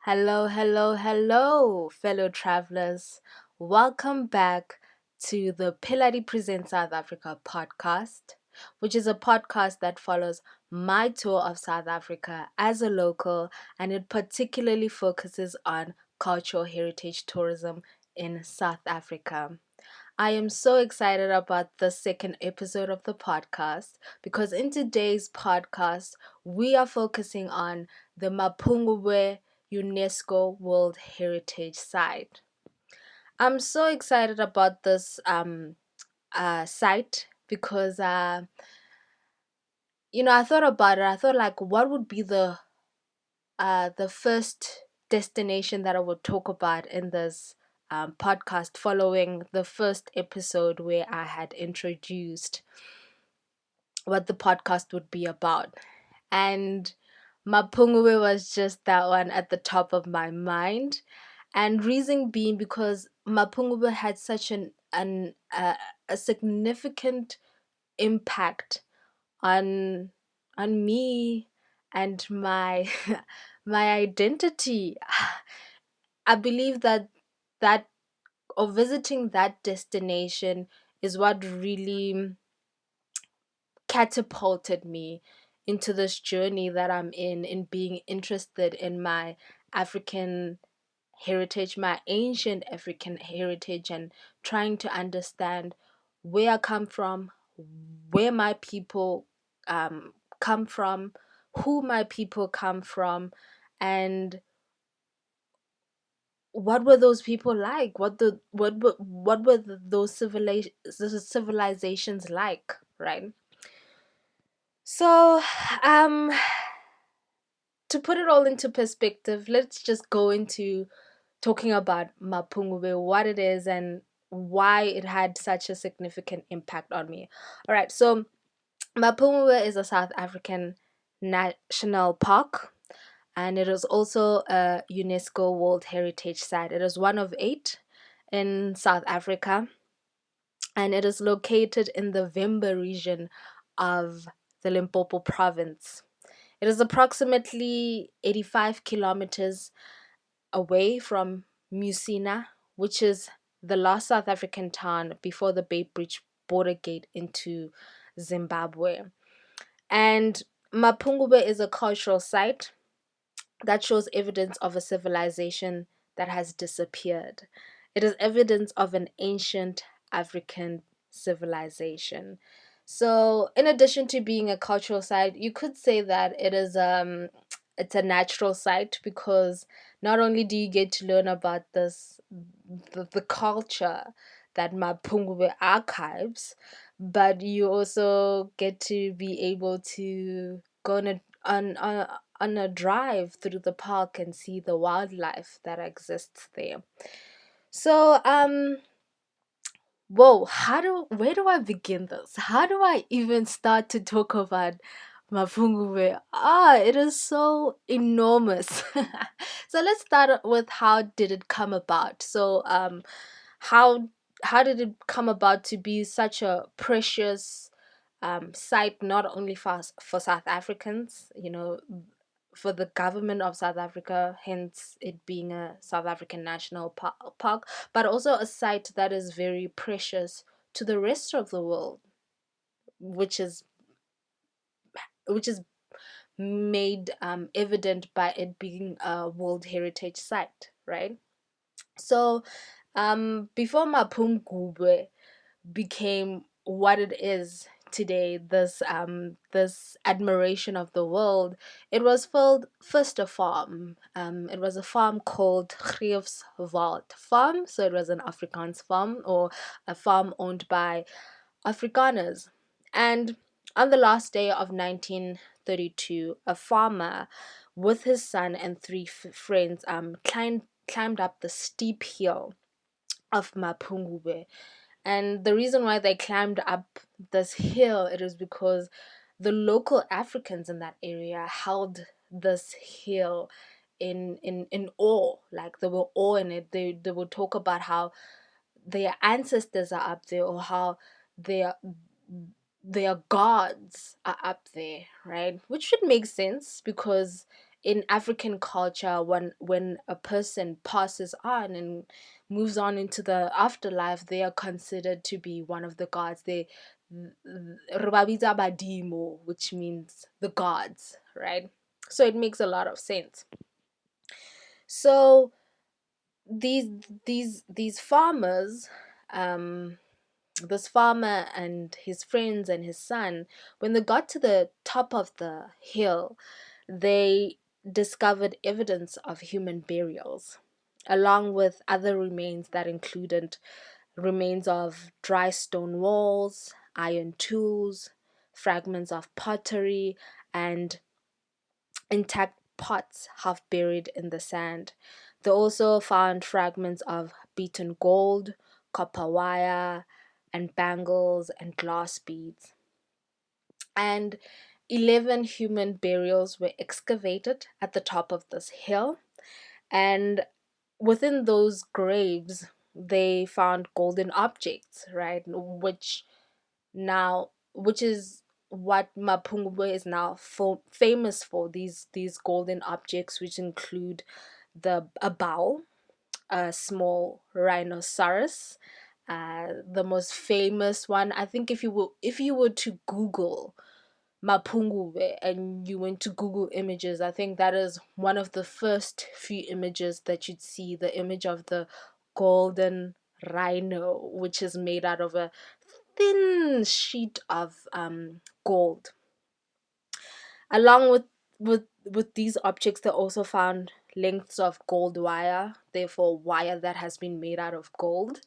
Hello, hello, hello, fellow travelers. Welcome back to the Pilladi Present South Africa podcast, which is a podcast that follows my tour of South Africa as a local, and it particularly focuses on cultural heritage tourism in South Africa. I am so excited about the second episode of the podcast because in today's podcast, we are focusing on the Mapungubwe UNESCO World Heritage Site. I'm so excited about this site because I thought about it. I thought like, what would be the first destination that I would talk about in this podcast, following the first episode where I had introduced what the podcast would be about, and Mapungubwe was just that one at the top of my mind. And reason being because Mapungubwe had such a significant impact on me and my my identity. I believe that or visiting that destination is what really catapulted me into this journey that I'm in being interested in my African heritage, my ancient African heritage, and trying to understand where I come from, where my people come from, who my people come from, and what were those people like? What were those civilizations like, right? So, um, to put it all into perspective, let's just go into talking about Mapungubwe, what it is, and why it had such a significant impact on me. All right, so Mapungubwe is a South African national park, and it is also a UNESCO World Heritage Site. It is one of eight in South Africa, and it is located in the Vimba region of the Limpopo province. It is approximately 85 kilometers away from Musina, which is the last South African town before the Bay Bridge border gate into Zimbabwe. And Mapungubwe is a cultural site that shows evidence of a civilization that has disappeared. It is evidence of an ancient African civilization. So, in addition to being a cultural site, you could say that it's a natural site because not only do you get to learn about the culture that Mapungubwe archives, but you also get to be able to go on a drive through the park and see the wildlife that exists there. So, whoa, where do I begin this? How do I even start to talk about Mapungubwe? It is so enormous. So let's start with how did it come about? So, how how did it come about to be such a precious site, not only for South Africans, for the government of South Africa, hence it being a South African national park, but also a site that is very precious to the rest of the world, which is made evident by it being a World Heritage Site, right? So, before Mapungubwe became what it is today, this admiration of the world, it was first a farm. It was a farm called Greefswald Farm. So it was an Afrikaans farm, or a farm owned by Afrikaners. And on the last day of 1932, a farmer with his son and three friends climbed up the steep hill of Mapungubwe. And the reason why they climbed up this hill, it is because the local Africans in that area held this hill in awe. Like they were awe in it. They would talk about how their ancestors are up there, or how their their gods are up there, right? Which should make sense because in African culture, when a person passes on and moves on into the afterlife, they are considered to be one of the gods. They re ba bitsa badimo, which means the gods, right? So it makes a lot of sense. So these these farmers, um this farmer and his friends and his son, when they got to the top of the hill, they discovered evidence of human burials, along with other remains that included remains of dry stone walls, iron tools, fragments of pottery, and intact pots half buried in the sand. They also found fragments of beaten gold, copper wire, and bangles and glass beads. And 11 human burials were excavated at the top of this hill. And within those graves, they found golden objects, right? Which is what Mapungubwe is now famous for. These golden objects, which include a bowl, a small rhinoceros, the most famous one. I think if you were to Google Mapungubwe and you went to Google Images, I think that is one of the first few images that you'd see, the image of the golden rhino, which is made out of a thin sheet of gold. Along with these objects, they also found lengths of gold wire, therefore wire that has been made out of gold,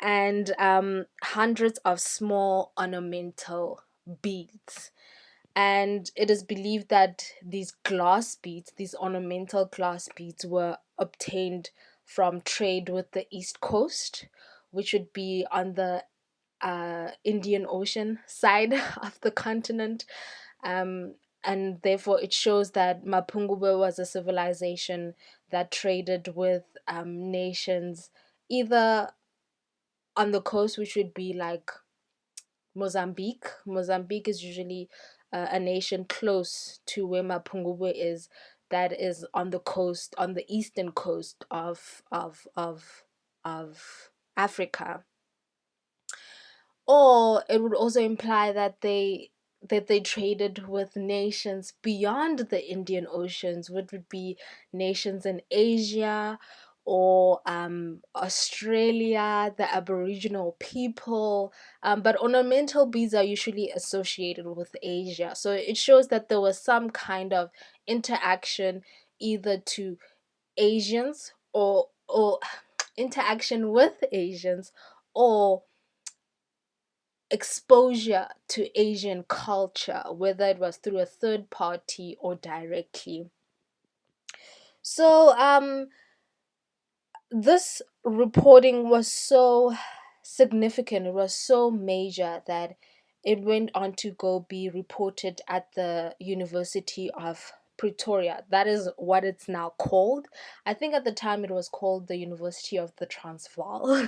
and hundreds of small ornamental beads. And it is believed that these glass beads, these ornamental glass beads, were obtained from trade with the East Coast, which would be on the Indian Ocean side of the continent. Um, and therefore, it shows that Mapungubwe was a civilization that traded with nations either on the coast, which would be like Mozambique. Mozambique is usually a nation close to where Mapungubwe is, that is on the coast, on the eastern coast of Africa. Or it would also imply that they traded with nations beyond the Indian Oceans, which would be nations in Asia or Australia, the Aboriginal people. But ornamental beads are usually associated with Asia. So it shows that there was some kind of interaction either to Asians or interaction with Asians, or exposure to Asian culture, whether it was through a third party or directly. So this reporting was so significant, it was so major that it went on to go be reported at the University of Pretoria. That is what it's now called. I think at the time it was called the University of the Transvaal.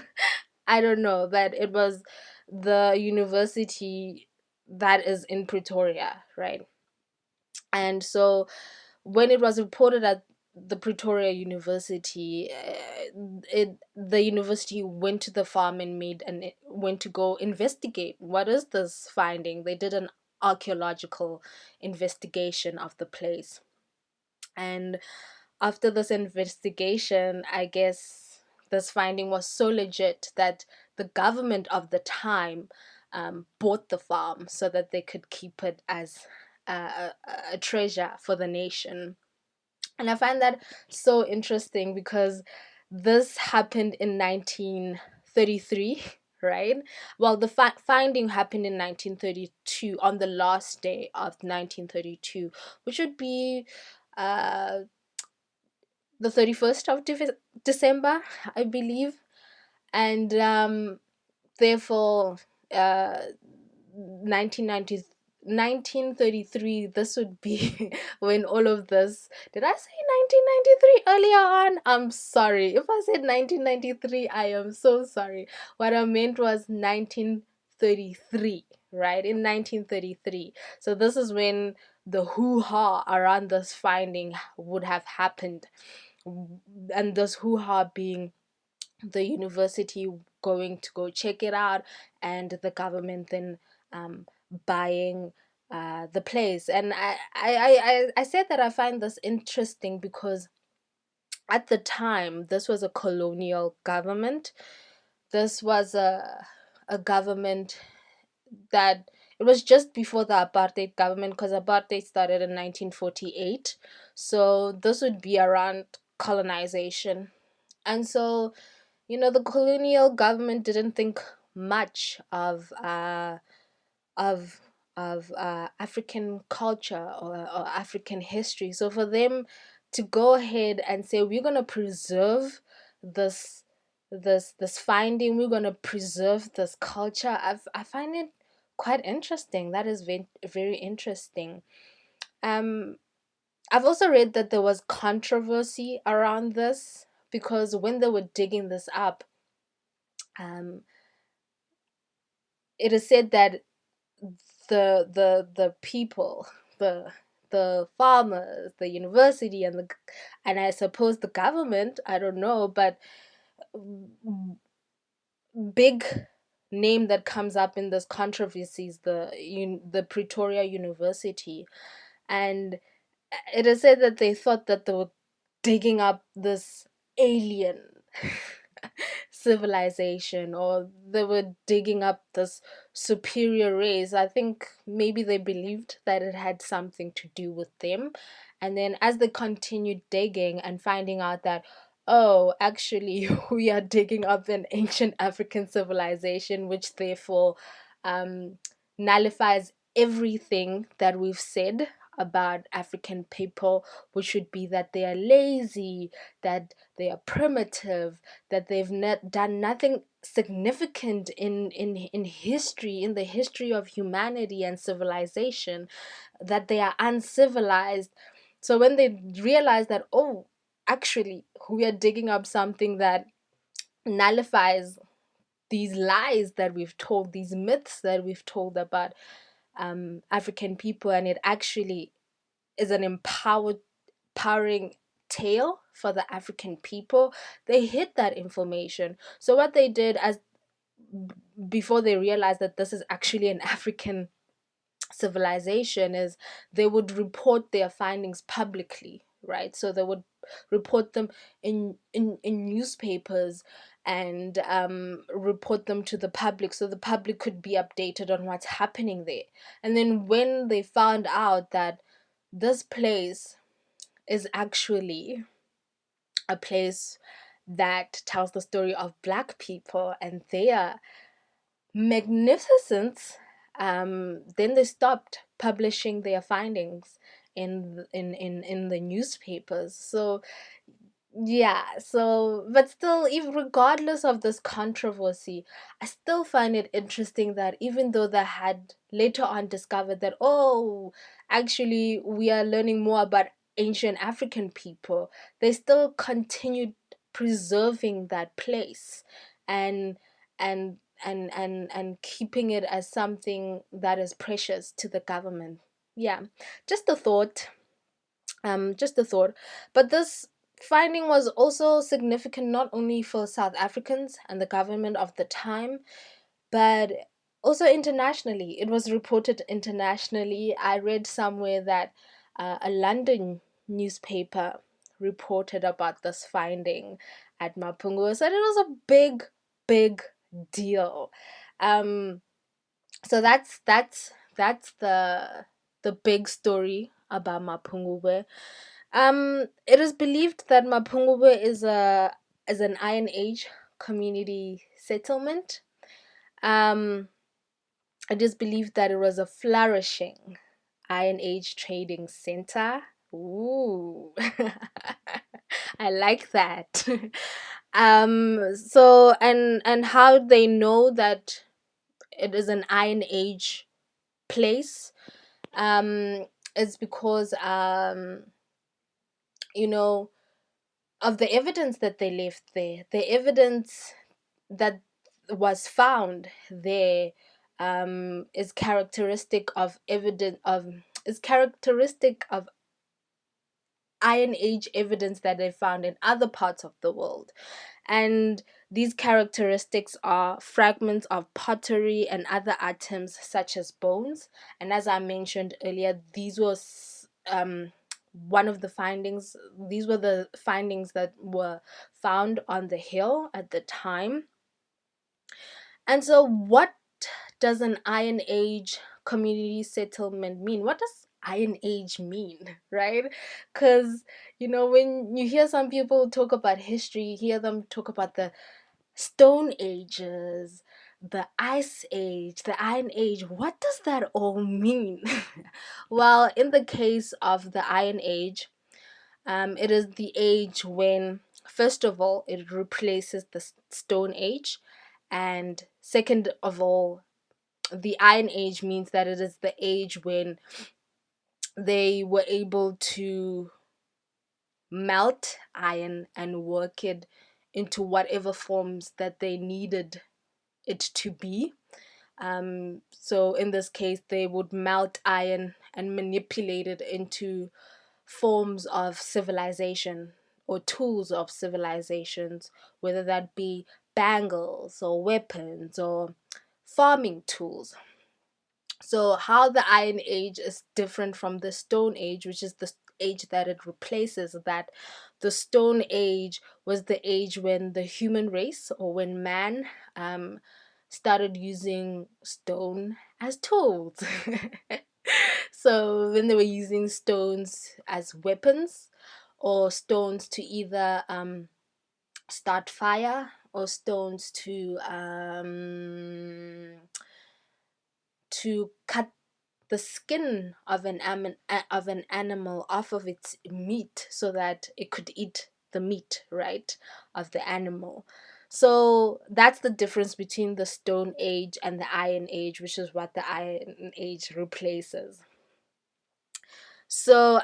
I don't know, but it was the university that is in Pretoria, right? And so when it was reported at the Pretoria University, the university went to the farm and went to go investigate what is this finding. They did an archaeological investigation of the place, and after this investigation, I guess this finding was so legit that the government of the time bought the farm so that they could keep it as a treasure for the nation. And I find that so interesting because this happened in 1933, right? Well, the finding happened in 1932, on the last day of 1932, which would be uh, the 31st of December, I believe. And therefore, uh, 1990, 1933, this would be when all of this. Did I say 1993 earlier on? I'm sorry. If I said 1993, I am so sorry. What I meant was 1933, right? In 1933. So this is when the hoo-ha around this finding would have happened, and this hoo-ha being the university going to go check it out, and the government then buying the place. And I said that I find this interesting because at the time this was a colonial government. This was a government that, it was just before the apartheid government, because apartheid started in 1948. So this would be around colonization. And so, the colonial government didn't think much of African culture, or African history. So for them to go ahead and say, we're gonna preserve this this finding, we're gonna preserve this culture, I find it quite interesting. That is very, very interesting. Um, I've also read that there was controversy around this, because when they were digging this up, um, it is said that the people, the the farmers, the university, and I suppose the government, I don't know, but big name that comes up in this controversy is the Pretoria University. And it is said that they thought that they were digging up this alien civilization, or they were digging up this superior race. I think maybe they believed that it had something to do with them. And then as they continued digging and finding out that, oh, actually, we are digging up an ancient African civilization, which therefore um, nullifies everything that we've said about African people, which would be that they are lazy, that they are primitive, that they've done nothing significant in history, in the history of humanity and civilization, that they are uncivilized. So when they realize that, oh, actually, we are digging up something that nullifies these lies that we've told, these myths that we've told about African people, and it actually is an empowering tale for the African people, they hid that information. So what they did, as before they realized that this is actually an African civilization, is they would report their findings publicly, right? So they would report them in newspapers, and report them to the public, so the public could be updated on what's happening there. And then when they found out that this place is actually a place that tells the story of Black people and their magnificence, then they stopped publishing their findings in the newspapers. So yeah, so but still, even regardless of this controversy, I still find it interesting that even though they had later on discovered that, oh, actually we are learning more about ancient African people, they still continued preserving that place, and and keeping it as something that is precious to the government. Yeah, just a thought. Just a thought. But this finding was also significant not only for South Africans and the government of the time, but also internationally. It was reported internationally. I read somewhere that a London newspaper reported about this finding at Mapungubwe. So it was a big, big deal. Um, so that's the big story about Mapungubwe. It is believed that Mapungubwe is an Iron Age community settlement. Um, it is believed that it was a flourishing Iron Age trading center. Ooh, I like that. So and how they know that it is an Iron Age place, is because you know of the evidence that they left there, the evidence that was found there, is characteristic of evidence of is characteristic of Iron Age evidence that they found in other parts of the world. And these characteristics are fragments of pottery and other items such as bones. And as I mentioned earlier, one of the findings. These were the findings that were found on the hill at the time. And so, what does an Iron Age community settlement mean? What does Iron Age mean, right? Because, when you hear some people talk about history, you hear them talk about the Stone Ages, the Ice Age, the Iron Age. What does that all mean? Well, in the case of the Iron Age, it is the age when, first of all, it replaces the Stone Age, and second of all, the Iron Age means that it is the age when they were able to melt iron and work it into whatever forms that they needed it to be. So in this case, they would melt iron and manipulate it into forms of civilization or tools of civilizations, whether that be bangles or weapons or farming tools. So, how the Iron Age is different from the Stone Age, which is the age that it replaces, that the Stone Age was the age when the human race, or when man, started using stone as tools. So, when they were using stones as weapons, or stones to either start fire, or stones to cut the skin of an animal off of its meat so that it could eat the meat, right, of the animal. So that's the difference between the Stone Age and the Iron Age, which is what the Iron Age replaces. So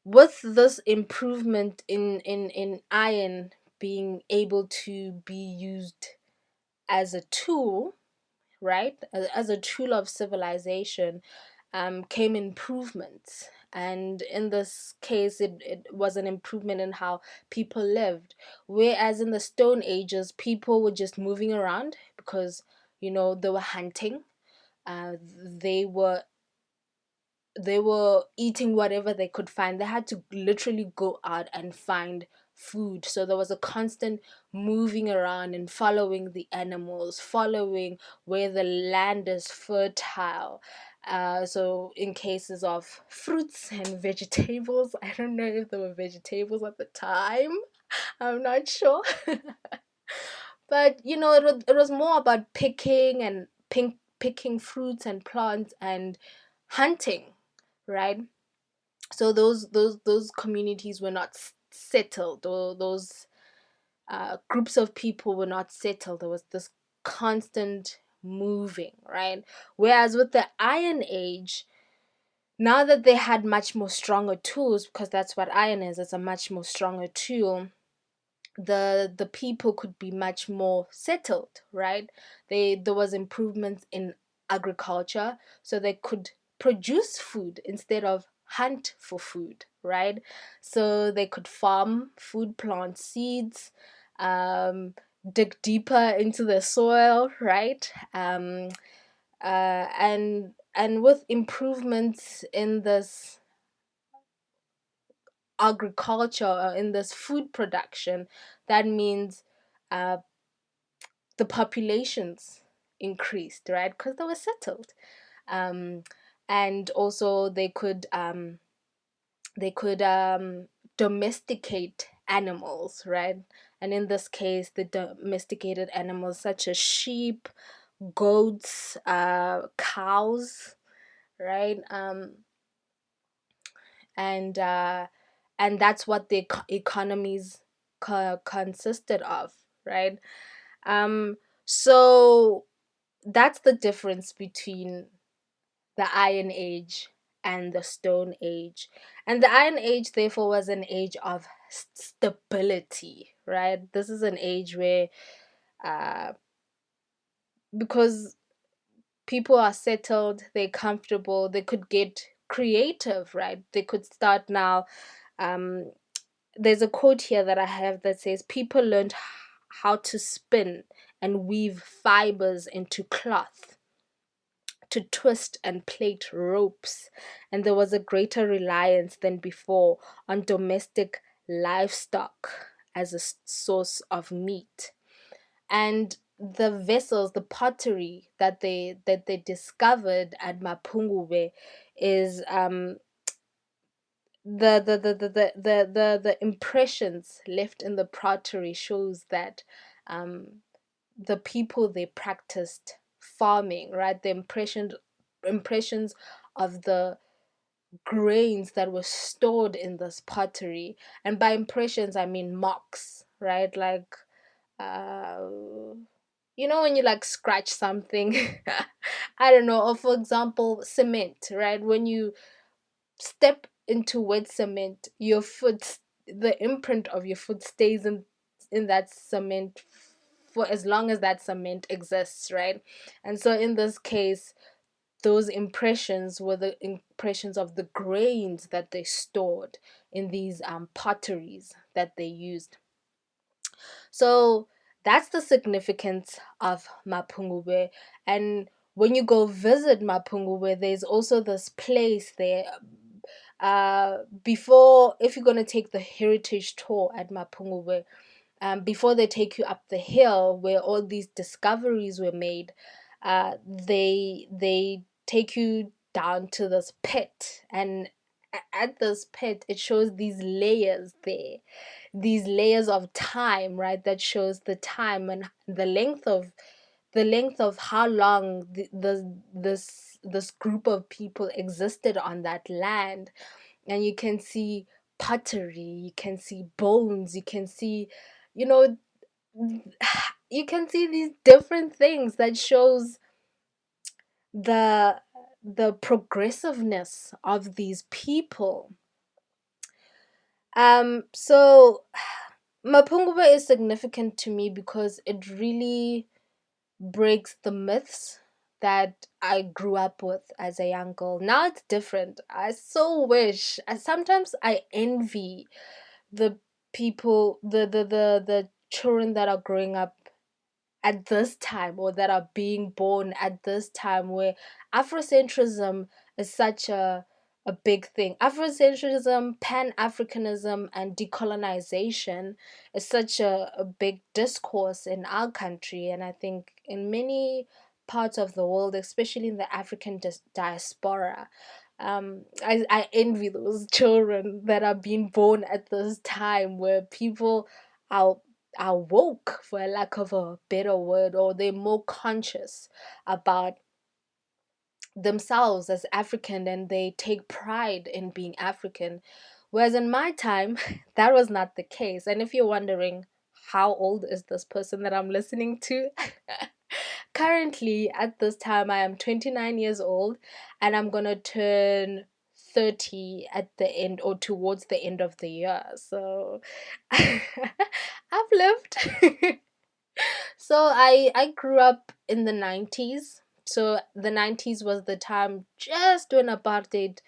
with this improvement in iron being able to be used as a tool, right, as a tool of civilization, came improvements. And in this case, it was an improvement in how people lived. Whereas in the Stone Ages, people were just moving around because, they were hunting. They were eating whatever they could find. They had to literally go out and find food. So there was a constant moving around and following the animals, following where the land is fertile. So in cases of fruits and vegetables, I don't know if there were vegetables at the time. I'm not sure. But it was more about picking fruits and plants and hunting, right? So those communities were not settled, or those groups of people were not settled. There was this constant moving, right? Whereas with the Iron Age, now that they had much more stronger tools, because that's what iron is, it's a much more stronger tool, the people could be much more settled, right? There was improvements in agriculture, so they could produce food instead of hunt for food, right? So they could farm food, plant seeds, dig deeper into the soil, right? And with improvements in this agriculture, in this food production, that means uh, the populations increased, right? Because they were settled, um, and also they could domesticate animals, right? And in this case, the domesticated animals such as sheep, goats, cows, right? And that's what the economies consisted of, right? So that's the difference between the Iron Age and the Stone Age. And the Iron Age, therefore, was an age of stability, right? This is an age where, uh, because people are settled, they're comfortable, they could get creative, right? They could start now. um there's a quote here that I have that says, people learned how to spin and weave fibers into cloth, to twist and plait ropes, and there was a greater reliance than before on domestic livestock as a source of meat. And the vessels, the pottery that they discovered at Mapungubwe is the impressions left in the pottery shows that the people, they practiced farming, right? The impressions of the grains that were stored in this pottery. And by impressions I mean marks, right? Like, uh when you like scratch something, I don't know, or for example cement, right? When you step into wet cement, the imprint of your foot stays in that cement for as long as that cement exists, right? And so in this case, those impressions were the impressions of the grains that they stored in these potteries that they used. So that's the significance of Mapungubwe. And when you go visit Mapungubwe, there's also this place there. Before, if you're gonna take the heritage tour at Mapungubwe, before they take you up the hill where all these discoveries were made, they take you down to this pit, and at this pit it shows these layers there, these layers of time, right? That shows the time and the length of how long this group of people existed on that land. And you can see pottery, you can see bones, you can see, you know you can see these different things that shows the the progressiveness of these people. So Mapungubwe is significant to me because it really breaks the myths that I grew up with as a young girl. Now it's different. I so wish. Sometimes I envy the people, the children that are growing up at this time, or that are being born at this time, where Afrocentrism is such a big thing. Afrocentrism, Pan-Africanism, and decolonization is such a big discourse in our country, and I think in many parts of the world, especially in the African diaspora. I envy those children that are being born at this time where people are are woke, for a lack of a better word, or they're more conscious about themselves as African, and they take pride in being African. Whereas in my time, that was not the case. And if you're wondering, how old is this person that I'm listening to? Currently, at this time, I am 29 years old, and I'm gonna turn 30 at the end, or towards the end of the year. So I've lived. So I grew up in the 90s. So the 90s was the time just when apartheid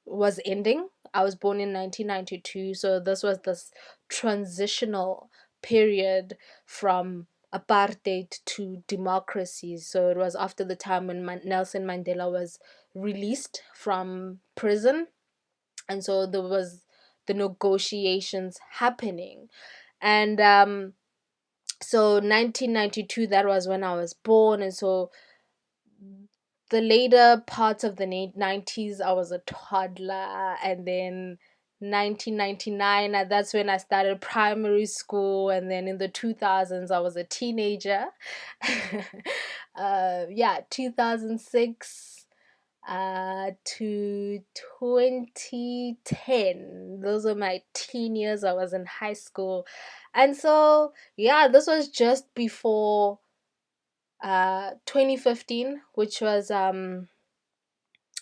was ending. I was born in 1992, so this was this transitional period from apartheid to democracy. So it was after the time when Nelson Mandela was released from prison, and so there was the negotiations happening. And so 1992, that was when I was born. And so the later parts of the 90s, I was a toddler. And then 1999, that's when I started primary school. And then in the 2000s, I was a teenager. Yeah, 2006 to 2010. Those were my teen years. I was in high school. And so, yeah, this was just before 2015, which was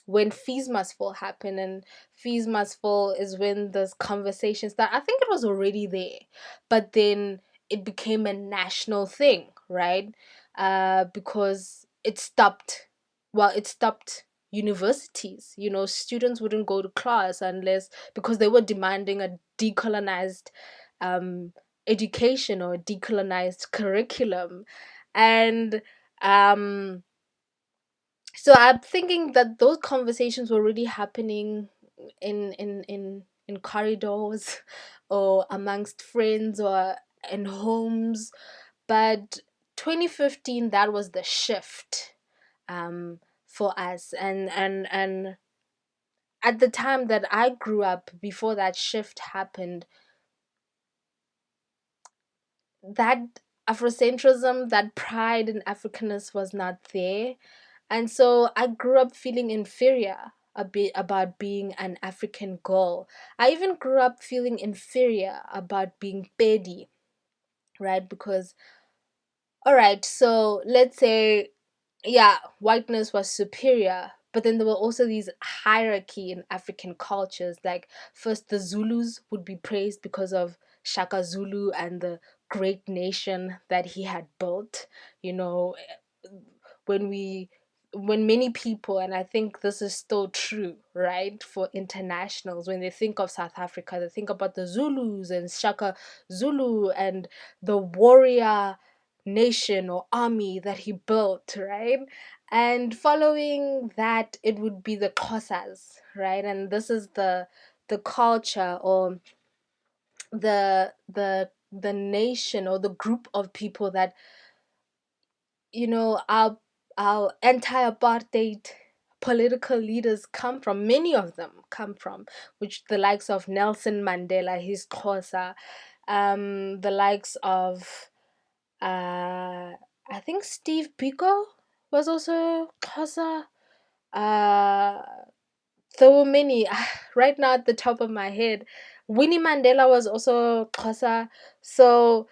when Fees Must Fall happened. And Fees Must Fall is when this conversation started. I think it was already there, but then it became a national thing, right? Because it stopped universities. Students wouldn't go to class unless because they were demanding a decolonized um, education or a decolonized curriculum. And um, so I'm thinking that those conversations were already happening in corridors or amongst friends or in homes. But 2015, that was the shift for us. And at the time that I grew up, before that shift happened, that Afrocentrism, that pride in Africanness was not there. And so I grew up feeling inferior a bit about being an African girl. I even grew up feeling inferior about being Pedi, right? Because, all right, so let's say, yeah, whiteness was superior, but then there were also these hierarchy in African cultures. Like, first, the Zulus would be praised because of Shaka Zulu and the great nation that he had built. You know, when we when many people, and I think this is still true, right, for internationals, when they think of South Africa, they think about the Zulus and Shaka Zulu and the warrior nation or army that he built, right? And following that, it would be the Xhosas, right? And this is the culture or the nation or the group of people that our anti-apartheid political leaders come from. Many of them come from, which the likes of Nelson Mandela, his Xhosa, the likes of I think Steve Biko was also Xhosa. Uh, there were many right now at the top of my head. Winnie Mandela was also Xhosa. So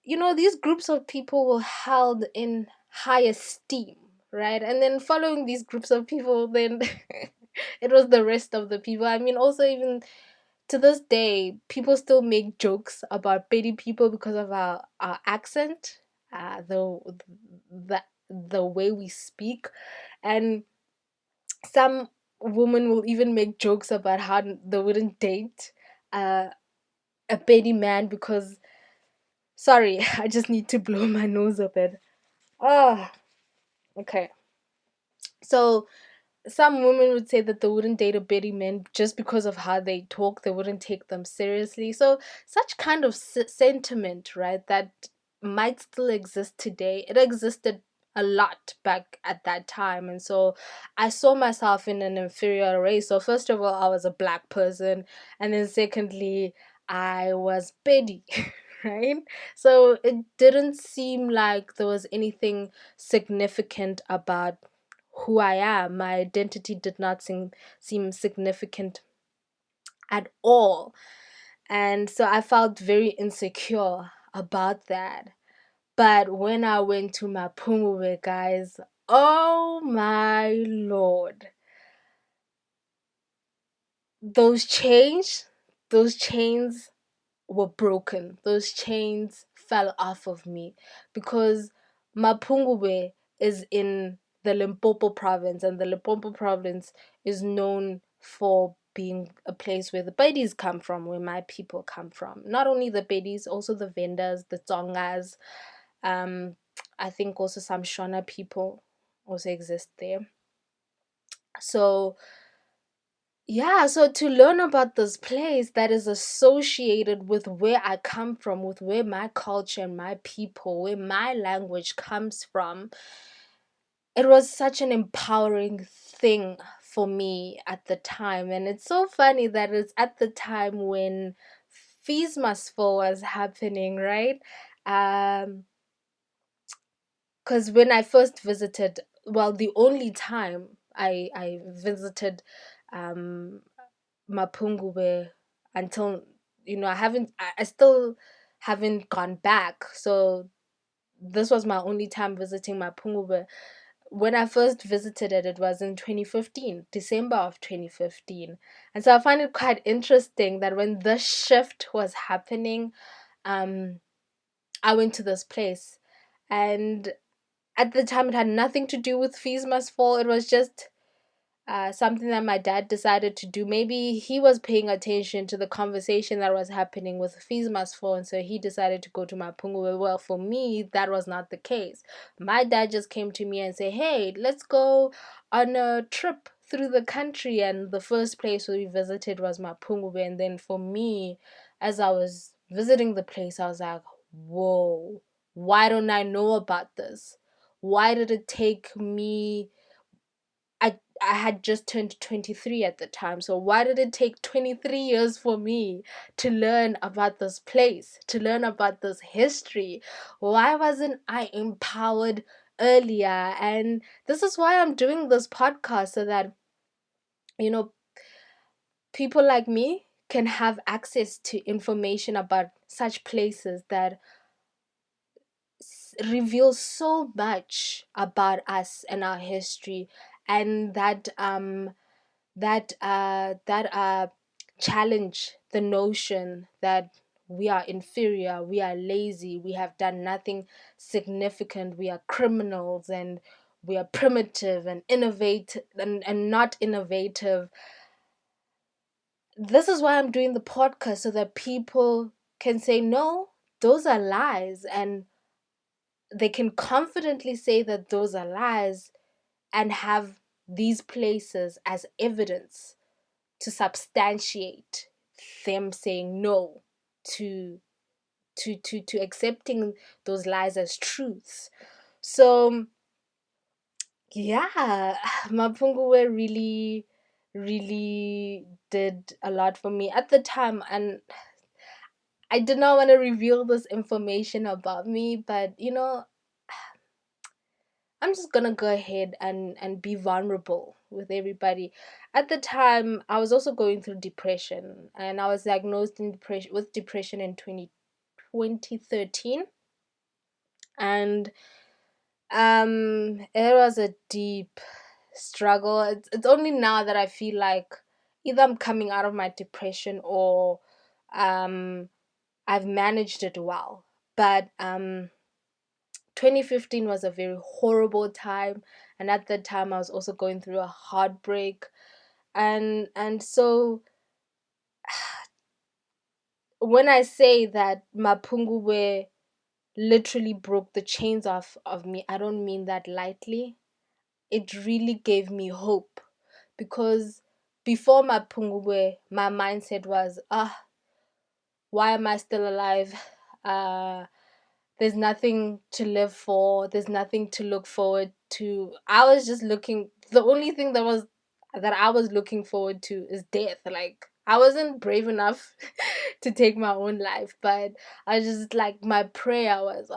these groups of people were held in high esteem, right? And then following these groups of people, then it was the rest of the people. I mean, also, even to this day, people still make jokes about Pedi people because of our accent, the way we speak. And some women will even make jokes about how they wouldn't date uh, a Pedi man because, sorry, I just need to blow my nose a bit. Oh, okay. So some women would say that they wouldn't date a Betty man just because of how they talk. They wouldn't take them seriously. So such kind of sentiment, right, that might still exist today. It existed a lot back at that time. And so I saw myself in an inferior race. So first of all, I was a black person. And then secondly, I was Betty. Right? So it didn't seem like there was anything significant about who I am. My identity did not seem significant at all. And so I felt very insecure about that. But when I went to Mapungubwe, guys, oh my lord. Those chains, those chains were broken. Those chains fell off of me because Mapungubwe is in the Limpopo province, and the Limpopo province is known for being a place where the Pedis come from, where my people come from. Not only the Pedis, also the vendors, the Tsongas. Um, I think also some Shona people also exist there. So yeah, so to learn about this place that is associated with where I come from, with where my culture and my people, where my language comes from, it was such an empowering thing for me at the time. And it's so funny that it's at the time when Fees Must Fall was happening, right? Um, because when I first visited, well, the only time I visited um Mapungubwe until I still haven't gone back. So this was my only time visiting Mapungubwe. When I first visited it, it was in 2015, December of 2015. And so I find it quite interesting that when this shift was happening, um, I went to this place. And at the time, it had nothing to do with Fees Must Fall. It was just something that my dad decided to do. Maybe he was paying attention to the conversation that was happening with Fizma's phone, so he decided to go to Mapungubwe. Well, for me, that was not the case. My dad just came to me and said, "Hey, let's go on a trip through the country." And the first place we visited was Mapungubwe. And then for me, as I was visiting the place, I was like, "Whoa, why don't I know about this? Why did it take me?" I had just turned 23 at the time. So why did it take 23 years for me to learn about this place, to learn about this history? Why wasn't I empowered earlier? And this is why I'm doing this podcast, so that, you know, people like me can have access to information about such places that reveal so much about us and our history, and that challenge the notion that we are inferior, we are lazy, we have done nothing significant, we are criminals, and we are primitive and innovate and not innovative. This is why I'm doing the podcast, so that people can say, no, those are lies, and they can confidently say that those are lies, and have these places as evidence to substantiate them saying no to to accepting those lies as truths. So yeah, Mapungubwe really did a lot for me at the time, and I did not want to reveal this information about me, but I'm just gonna go ahead and be vulnerable with everybody. At the time, I was also going through depression, and I was diagnosed with depression in 2013. And it was a deep struggle. It's only now that I feel like either I'm coming out of my depression, or um I've managed it well. But 2015 was a very horrible time, and at that time I was also going through a heartbreak. And so when I say that Mapungubwe literally broke the chains off of me, I don't mean that lightly. It really gave me hope, because before Mapungubwe, my mindset was, why am I still alive? Uh, there's nothing to live for. There's nothing to look forward to. I was just looking. The only thing that I was looking forward to is death. Like, I wasn't brave enough to take my own life, but I just, like, my prayer was,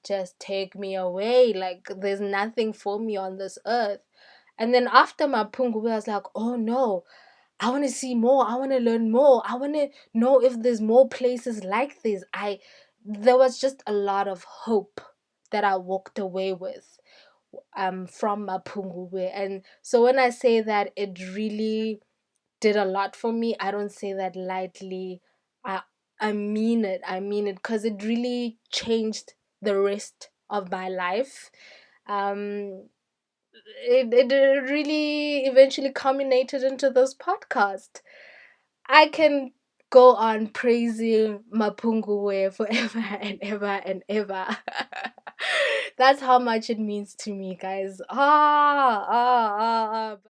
just take me away. Like, there's nothing for me on this earth. And then after my Pungu, I was like, oh no, I want to see more. I want to learn more. I want to know if there's more places like this. There was just a lot of hope that I walked away with from Mapungubwe. And so when I say that it really did a lot for me, I don't say that lightly. I I mean it. I mean it, because it really changed the rest of my life. Um it really eventually culminated into this podcast. I can go on praising Mapungubwe forever and ever and ever. That's how much it means to me, guys.